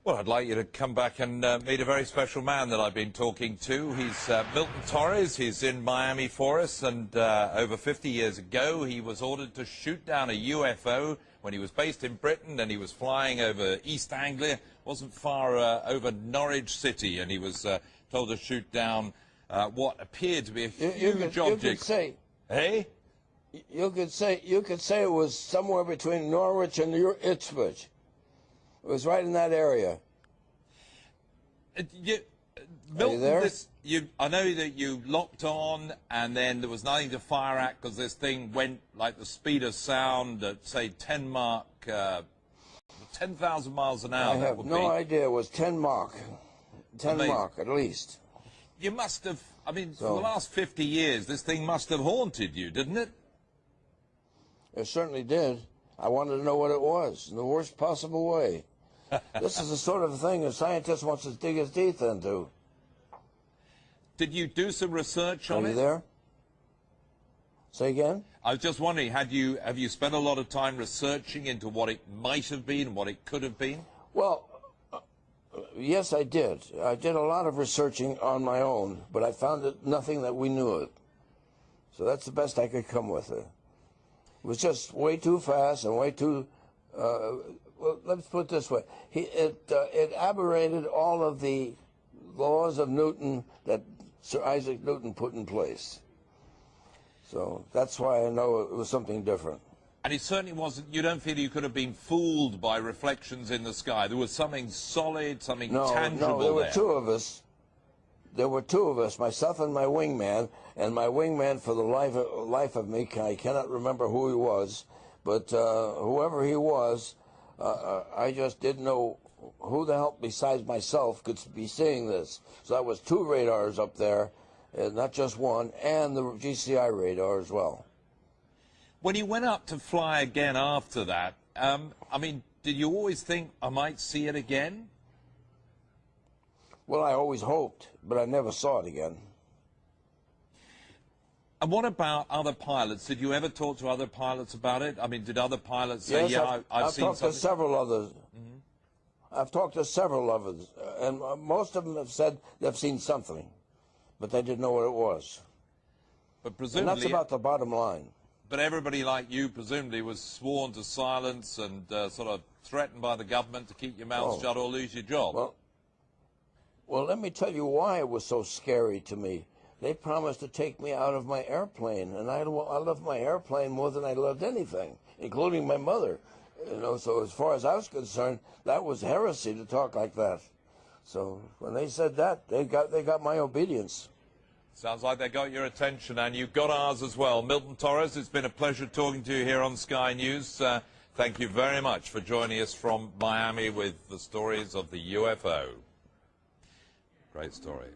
Well, I'd like you to come back and meet a very special man that I've been talking to. He's Milton Torres. He's in Miami for us, and over 50 years ago, he was ordered to shoot down a UFO when he was based in Britain, and he was flying over East Anglia, wasn't far over Norwich City, and he was told to shoot down what appeared to be a huge object. You could say, hey? You could say it was somewhere between Norwich and Ipswich. It was right in that area. Milton, there? I know that you locked on, and then there was nothing to fire at because this thing went like the speed of sound at, say, 10,000 miles an hour. I have no idea. It was 10 Mach. 10 Amazing. Mach, at least. You must have, I mean, for the last 50 years, this thing must have haunted you, didn't it? It certainly did. I wanted to know what it was in the worst possible way. This is the sort of thing a scientist wants to dig his teeth into. Did you do some research on it? Are you there? Say again? I was just wondering, have you spent a lot of time researching into what it might have been, what it could have been? Well, yes, I did. I did a lot of researching on my own, but I found nothing that we knew it. So that's the best I could come with it. It was just way too fast and way too... well, let's put it this way. It aberrated all of the laws of Newton that Sir Isaac Newton put in place. So that's why I know it was something different. And it certainly wasn't, you don't feel you could have been fooled by reflections in the sky. There was something solid, something tangible there were two of us. There were two of us, myself and my wingman. And my wingman, for the life of me, I cannot remember who he was. But whoever he was, I just didn't know who the hell besides myself could be seeing this. So that was two radars up there, not just one, and the GCI radar as well. When you went up to fly again after that, I mean, did you always think I might see it again? Well, I always hoped, but I never saw it again. And what about other pilots? Did you ever talk to other pilots about it? I mean, did other pilots say, yes, yeah, I've seen talked to several others. Mm-hmm. I've talked to several others, and most of them have said they've seen something, but they didn't know what it was. But presumably, and that's about the bottom line. But everybody like you presumably was sworn to silence and sort of threatened by the government to keep your mouth shut or lose your job. Well, let me tell you why it was so scary to me. They promised to take me out of my airplane, and I loved my airplane more than I loved anything, including my mother. You know, so as far as I was concerned, that was heresy to talk like that. So when they said that, they got my obedience. Sounds like they got your attention, and you got ours as well. Milton Torres, it's been a pleasure talking to you here on Sky News. Thank you very much for joining us from Miami with the stories of the UFO. Great story.